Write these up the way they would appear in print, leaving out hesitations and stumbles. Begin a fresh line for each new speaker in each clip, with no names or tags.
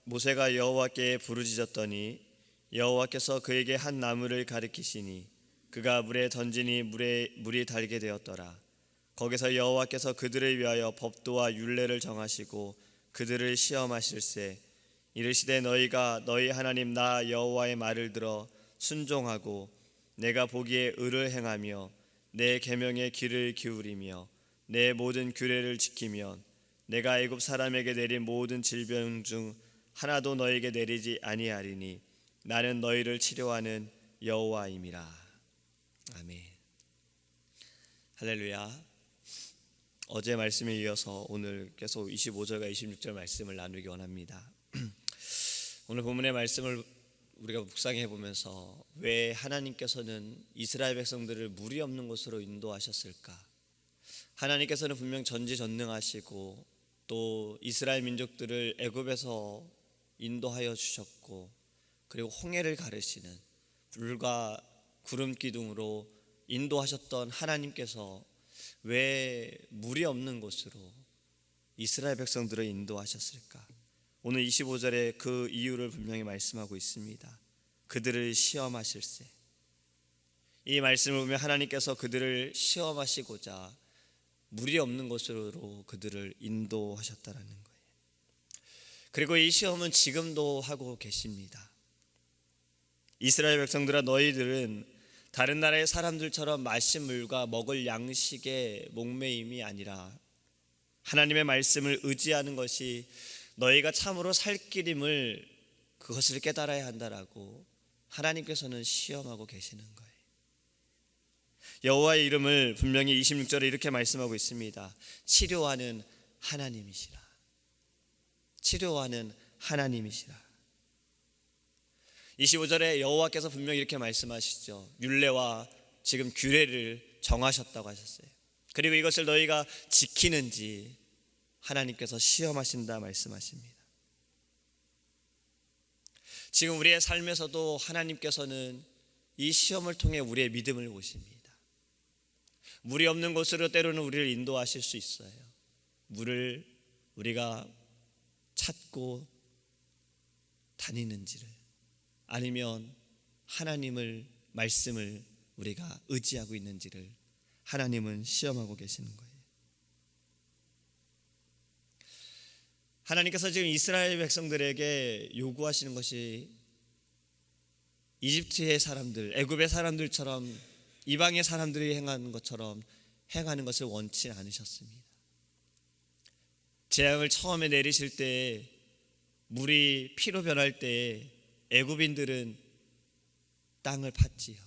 모세가 여호와께 부르짖었더니 여호와께서 그에게 한 나무를 가리키시니 그가 물에 던지니 물이 달게 되었더라. 거기서 여호와께서 그들을 위하여 법도와 율례를 정하시고 그들을 시험하실세 이르시되 너희가 너희 하나님 나 여호와의 말을 들어 순종하고 내가 보기에 의를 행하며 내 계명의 귀를 기울이며 내 모든 규례를 지키면 내가 애굽 사람에게 내린 모든 질병 중 하나도 너에게 내리지 아니하리니 나는 너희를 치료하는 여호와임이라. 아멘. 할렐루야. 어제 말씀에 이어서 오늘 계속 25절과 26절 말씀을 나누기 원합니다. 오늘 본문의 말씀을 우리가 묵상해 보면서 왜 하나님께서는 이스라엘 백성들을 물이 없는 곳으로 인도하셨을까? 하나님께서는 분명 전지전능하시고 또 이스라엘 민족들을 애굽에서 인도하여 주셨고 그리고 홍해를 가르시는 불과 구름 기둥으로 인도하셨던 하나님께서 왜 물이 없는 곳으로 이스라엘 백성들을 인도하셨을까? 오늘 25절에 그 이유를 분명히 말씀하고 있습니다. 그들을 시험하실세. 이 말씀을 보면 하나님께서 그들을 시험하시고자 물이 없는 곳으로 그들을 인도하셨다라는 거예요. 그리고 이 시험은 지금도 하고 계십니다. 이스라엘 백성들아 너희들은 다른 나라의 사람들처럼 마실 물과 먹을 양식에 목매임이 아니라 하나님의 말씀을 의지하는 것이 너희가 참으로 살 길임을 그것을 깨달아야 한다라고 하나님께서는 시험하고 계시는 거예요. 여호와의 이름을 분명히 26절에 이렇게 말씀하고 있습니다. 치료하는 하나님이시라. 치료하는 하나님이시라. 25절에 여호와께서 분명히 이렇게 말씀하시죠. 율례와 지금 규례를 정하셨다고 하셨어요. 그리고 이것을 너희가 지키는지 하나님께서 시험하신다 말씀하십니다. 지금 우리의 삶에서도 하나님께서는 이 시험을 통해 우리의 믿음을 보십니다. 물이 없는 곳으로 때로는 우리를 인도하실 수 있어요. 물을 우리가 찾고 다니는지를 아니면 하나님을 말씀을 우리가 의지하고 있는지를 하나님은 시험하고 계시는 거예요. 하나님께서 지금 이스라엘 백성들에게 요구하시는 것이 이집트의 사람들, 애굽의 사람들처럼 이방의 사람들이 행하는 것처럼 행하는 것을 원치 않으셨습니다. 재앙을 처음에 내리실 때 물이 피로 변할 때 애굽인들은 땅을 팠지요.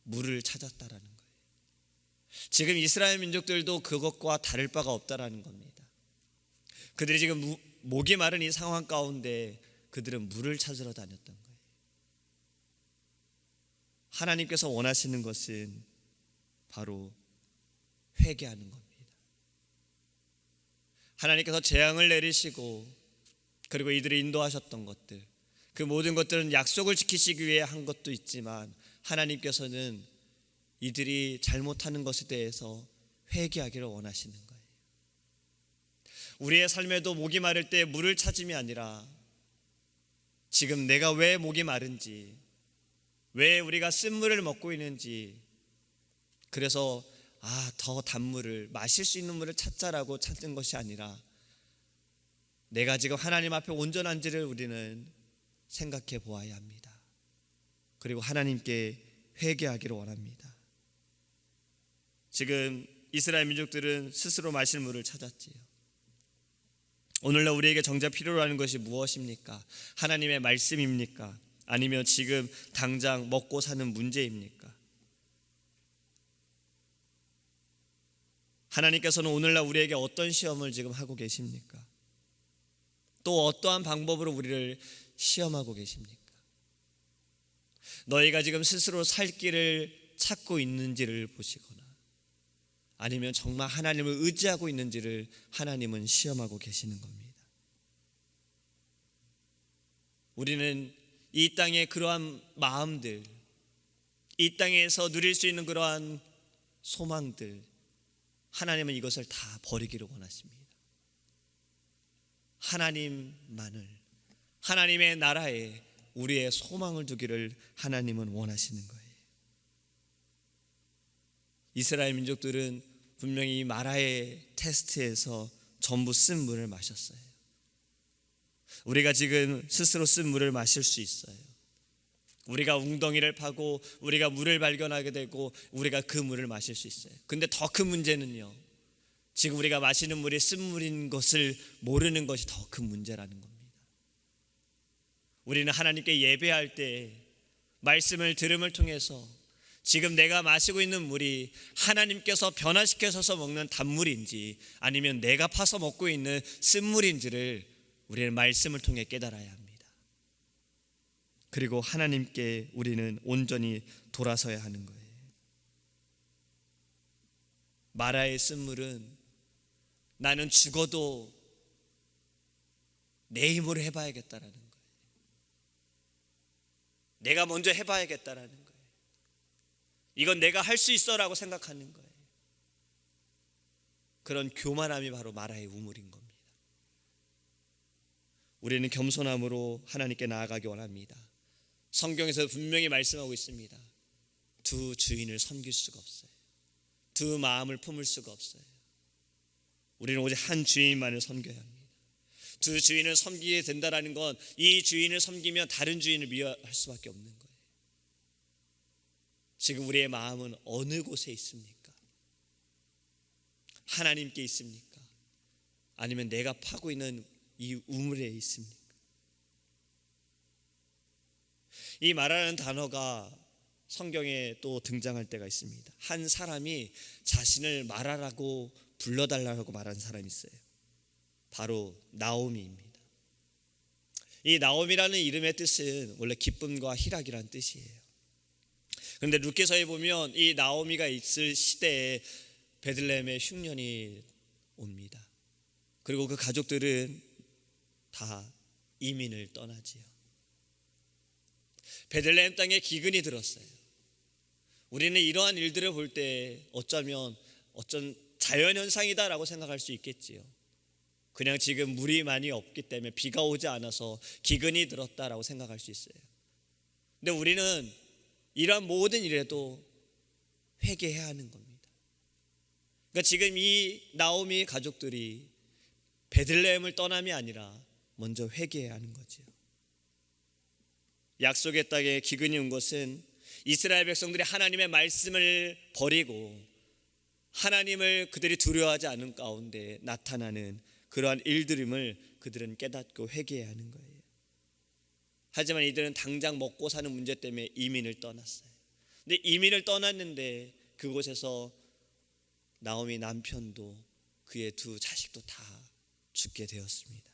물을 찾았다라는 거예요. 지금 이스라엘 민족들도 그것과 다를 바가 없다라는 겁니다. 그들이 지금 목이 마른 이 상황 가운데 그들은 물을 찾으러 다녔던 거예요. 하나님께서 원하시는 것은 바로 회개하는 겁니다. 하나님께서 재앙을 내리시고 그리고 이들을 인도하셨던 것들, 그 모든 것들은 약속을 지키시기 위해 한 것도 있지만 하나님께서는 이들이 잘못하는 것에 대해서 회개하기를 원하시는 거예요. 우리의 삶에도 목이 마를 때 물을 찾음이 아니라 지금 내가 왜 목이 마른지, 왜 우리가 쓴물을 먹고 있는지, 그래서 더 단물을 마실 수 있는 물을 찾자라고 찾는 것이 아니라 내가 지금 하나님 앞에 온전한지를 우리는 생각해 보아야 합니다. 그리고 하나님께 회개하기를 원합니다. 지금 이스라엘 민족들은 스스로 마실 물을 찾았지요. 오늘날 우리에게 정작 필요로 하는 것이 무엇입니까? 하나님의 말씀입니까? 아니면 지금 당장 먹고 사는 문제입니까? 하나님께서는 오늘날 우리에게 어떤 시험을 지금 하고 계십니까? 또 어떠한 방법으로 우리를 시험하고 계십니까? 너희가 지금 스스로 살 길을 찾고 있는지를 보시거나 아니면 정말 하나님을 의지하고 있는지를 하나님은 시험하고 계시는 겁니다. 우리는 이 땅의 그러한 마음들, 이 땅에서 누릴 수 있는 그러한 소망들, 하나님은 이것을 다 버리기를 원하십니다. 하나님만을, 하나님의 나라에 우리의 소망을 두기를 하나님은 원하시는 거예요. 이스라엘 민족들은 분명히 마라의 테스트에서 전부 쓴 물을 마셨어요. 우리가 지금 스스로 쓴 물을 마실 수 있어요. 우리가 웅덩이를 파고 우리가 물을 발견하게 되고 우리가 그 물을 마실 수 있어요. 근데 더 큰 문제는요, 지금 우리가 마시는 물이 쓴 물인 것을 모르는 것이 더 큰 문제라는 겁니다. 우리는 하나님께 예배할 때 말씀을 들음을 통해서 지금 내가 마시고 있는 물이 하나님께서 변화시켜서 먹는 단물인지 아니면 내가 파서 먹고 있는 쓴물인지를 우리는 말씀을 통해 깨달아야 합니다. 그리고 하나님께 우리는 온전히 돌아서야 하는 거예요. 마라의 쓴물은 나는 죽어도 내 힘으로 해봐야겠다라는 거예요. 내가 먼저 해봐야겠다라는 거예요. 이건 내가 할 수 있어라고 생각하는 거예요. 그런 교만함이 바로 마라의 우물인 겁니다. 우리는 겸손함으로 하나님께 나아가기 원합니다. 성경에서 분명히 말씀하고 있습니다. 두 주인을 섬길 수가 없어요. 두 마음을 품을 수가 없어요. 우리는 오직 한 주인만을 섬겨야 합니다. 두 주인을 섬기게 된다는 건 이 주인을 섬기면 다른 주인을 미워할 수밖에 없는 거예요. 지금 우리의 마음은 어느 곳에 있습니까? 하나님께 있습니까? 아니면 내가 파고 있는 이 우물에 있습니까? 이 마라는 단어가 성경에 또 등장할 때가 있습니다. 한 사람이 자신을 마라라고 불러달라고 말한 사람이 있어요. 바로 나오미입니다. 이 나오미라는 이름의 뜻은 원래 기쁨과 희락이라는 뜻이에요. 그런데 룻기서에 보면 이 나오미가 있을 시대에 베들레헴에 흉년이 옵니다. 그리고 그 가족들은 다 이민을 떠나지요. 베들레헴 땅에 기근이 들었어요. 우리는 이러한 일들을 볼 때 어쩌면 자연현상이다라고 생각할 수 있겠지요. 그냥 지금 물이 많이 없기 때문에 비가 오지 않아서 기근이 들었다라고 생각할 수 있어요. 근데 우리는 이러한 모든 일에도 회개해야 하는 겁니다. 그러니까 지금 이 나오미 가족들이 베들레헴을 떠남이 아니라 먼저 회개해야 하는 거죠. 약속의 땅에 기근이 온 것은 이스라엘 백성들이 하나님의 말씀을 버리고 하나님을 그들이 두려워하지 않은 가운데 나타나는 그러한 일들임을 그들은 깨닫고 회개해야 하는 거예요. 하지만 이들은 당장 먹고 사는 문제 때문에 이민을 떠났어요. 근데 이민을 떠났는데 그곳에서 나오미 남편도 그의 두 자식도 다 죽게 되었습니다.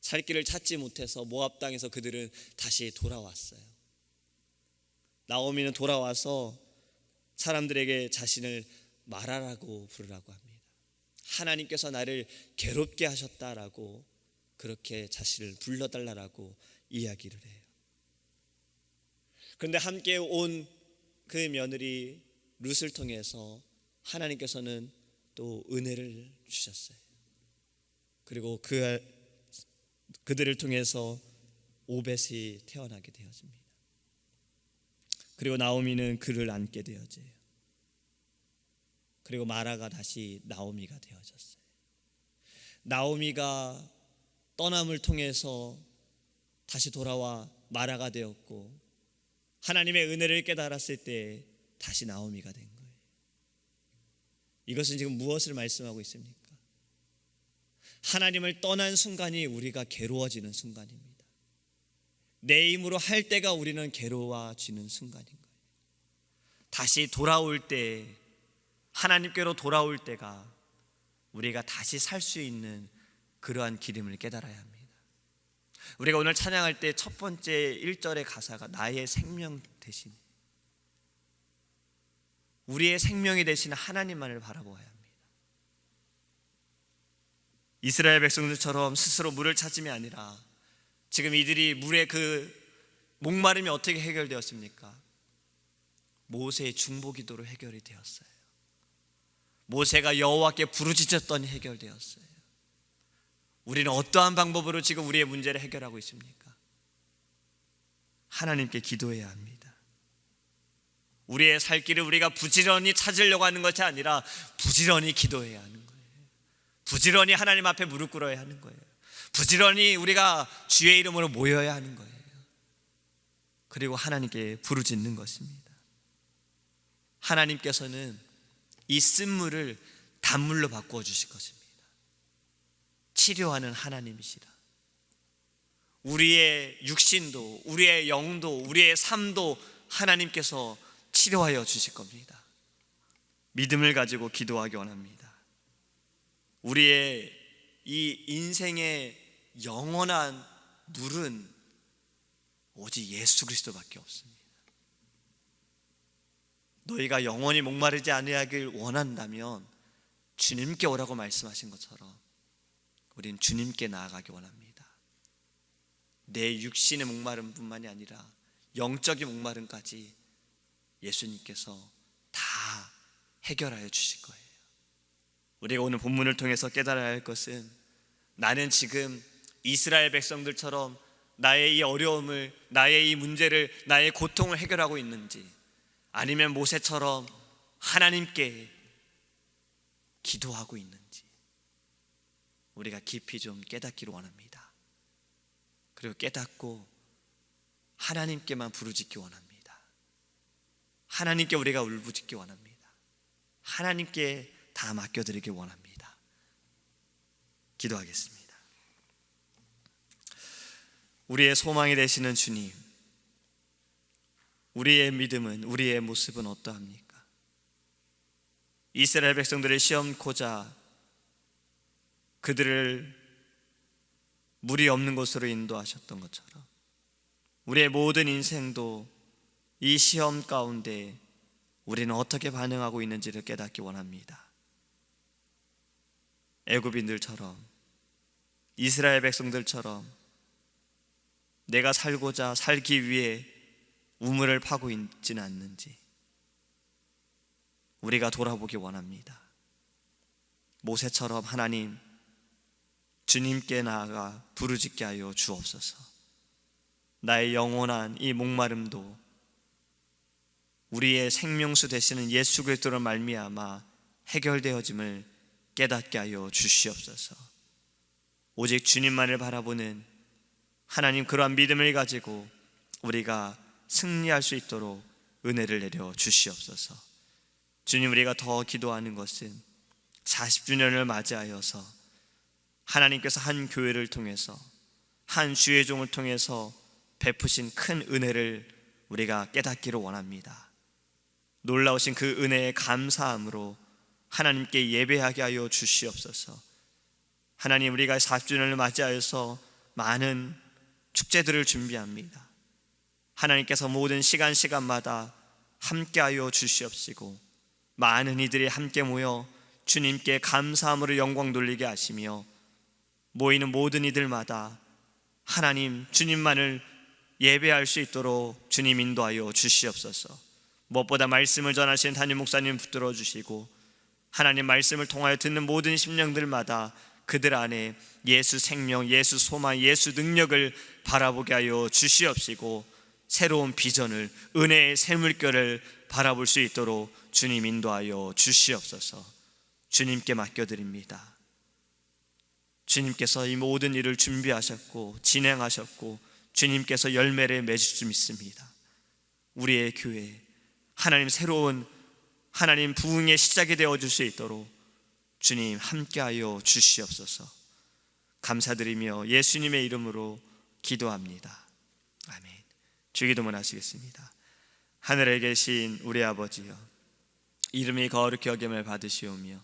살 길을 찾지 못해서 모압 땅에서 그들은 다시 돌아왔어요. 나오미는 돌아와서 사람들에게 자신을 마라라고 부르라고 합니다. 하나님께서 나를 괴롭게 하셨다라고 그렇게 자신을 불러달라고 이야기를 해요. 그런데 함께 온 그 며느리 룻을 통해서 하나님께서는 또 은혜를 주셨어요. 그리고 그들을 통해서 오벳이 태어나게 되었습니다. 그리고 나오미는 그를 안게 되어져요. 그리고 마라가 다시 나오미가 되어졌어요. 나오미가 떠남을 통해서 다시 돌아와 마라가 되었고 하나님의 은혜를 깨달았을 때 다시 나오미가 된 거예요. 이것은 지금 무엇을 말씀하고 있습니까? 하나님을 떠난 순간이 우리가 괴로워지는 순간입니다. 내 힘으로 할 때가 우리는 괴로워지는 순간인 거예요. 다시 돌아올 때, 하나님께로 돌아올 때가 우리가 다시 살 수 있는 그러한 길임을 깨달아야 합니다. 우리가 오늘 찬양할 때 첫 번째 1절의 가사가 나의 생명 대신, 우리의 생명이 되신 하나님만을 바라보아야 합니다. 이스라엘 백성들처럼 스스로 물을 찾음이 아니라 지금 이들이 물의 그 목마름이 어떻게 해결되었습니까? 모세의 중보기도로 해결이 되었어요. 모세가 여호와께 부르짖었더니 해결되었어요. 우리는 어떠한 방법으로 지금 우리의 문제를 해결하고 있습니까? 하나님께 기도해야 합니다. 우리의 살 길을 우리가 부지런히 찾으려고 하는 것이 아니라 부지런히 기도해야 하는 거예요. 부지런히 하나님 앞에 무릎 꿇어야 하는 거예요. 부지런히 우리가 주의 이름으로 모여야 하는 거예요. 그리고 하나님께 부르짖는 것입니다. 하나님께서는 이 쓴물을 단물로 바꾸어 주실 것입니다. 치료하는 하나님이시라. 우리의 육신도, 우리의 영도, 우리의 삶도 하나님께서 치료하여 주실 겁니다. 믿음을 가지고 기도하기 원합니다. 우리의 이 인생의 영원한 물은 오직 예수 그리스도밖에 없습니다. 너희가 영원히 목마르지 아니하길 원한다면 주님께 오라고 말씀하신 것처럼 우린 주님께 나아가기 원합니다. 내 육신의 목마름 뿐만이 아니라 영적인 목마름까지 예수님께서 다 해결하여 주실 거예요. 우리가 오늘 본문을 통해서 깨달아야 할 것은 나는 지금 이스라엘 백성들처럼 나의 이 어려움을, 나의 이 문제를, 나의 고통을 해결하고 있는지, 아니면 모세처럼 하나님께 기도하고 있는지 우리가 깊이 좀 깨닫기를 원합니다. 그리고 깨닫고 하나님께만 부르짖기 원합니다. 하나님께 우리가 울부짖기 원합니다. 하나님께 다 맡겨드리기 원합니다. 기도하겠습니다. 우리의 소망이 되시는 주님, 우리의 믿음은, 우리의 모습은 어떠합니까? 이스라엘 백성들을 시험코자 그들을 물이 없는 곳으로 인도하셨던 것처럼 우리의 모든 인생도 이 시험 가운데 우리는 어떻게 반응하고 있는지를 깨닫기 원합니다. 애굽인들처럼, 이스라엘 백성들처럼 내가 살고자 살기 위해 우물을 파고 있지는 않는지 우리가 돌아보기 원합니다. 모세처럼 하나님, 주님께 나아가 부르짖게 하여 주옵소서. 나의 영원한 이 목마름도 우리의 생명수 되시는 예수 그리스도로 말미암아 해결되어짐을 깨닫게 하여 주시옵소서. 오직 주님만을 바라보는 하나님, 그러한 믿음을 가지고 우리가 승리할 수 있도록 은혜를 내려 주시옵소서. 주님, 우리가 더 기도하는 것은 40주년을 맞이하여서 하나님께서 한 교회를 통해서, 한 주의 종을 통해서 베푸신 큰 은혜를 우리가 깨닫기를 원합니다. 놀라우신 그 은혜에 감사함으로 하나님께 예배하게 하여 주시옵소서. 하나님, 우리가 40주년을 맞이하여서 많은 축제들을 준비합니다. 하나님께서 모든 시간마다 함께하여 주시옵시고 많은 이들이 함께 모여 주님께 감사함으로 영광 돌리게 하시며 모이는 모든 이들마다 하나님, 주님만을 예배할 수 있도록 주님 인도하여 주시옵소서. 무엇보다 말씀을 전하시는 담임 목사님 붙들어 주시고 하나님 말씀을 통하여 듣는 모든 심령들마다 그들 안에 예수 생명, 예수 소망, 예수 능력을 바라보게 하여 주시옵시고 새로운 비전을, 은혜의 새물결을 바라볼 수 있도록 주님 인도하여 주시옵소서. 주님께 맡겨드립니다. 주님께서 이 모든 일을 준비하셨고 진행하셨고 주님께서 열매를 맺을 줄 믿습니다. 우리의 교회, 하나님 새로운 하나님 부흥의 시작이 되어줄 수 있도록 주님 함께하여 주시옵소서. 감사드리며 예수님의 이름으로 기도합니다. 아멘. 주기도문 하시겠습니다. 하늘에 계신 우리 아버지여, 이름이 거룩히 여김을 받으시오며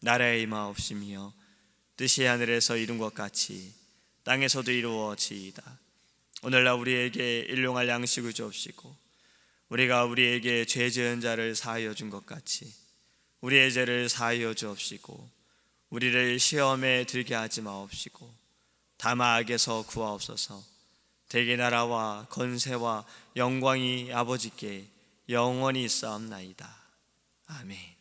나라의 임하옵시며 뜻이 하늘에서 이룬 것 같이 땅에서도 이루어지이다. 오늘날 우리에게 일용할 양식을 주옵시고 우리가 우리에게 죄 지은 자를 사하여 준 것 같이 우리의 죄를 사하여 주옵시고 우리를 시험에 들게 하지 마옵시고 다만 악에서 구하옵소서. 대개 나라와 건세와 영광이 아버지께 영원히 있사옵나이다. 아멘.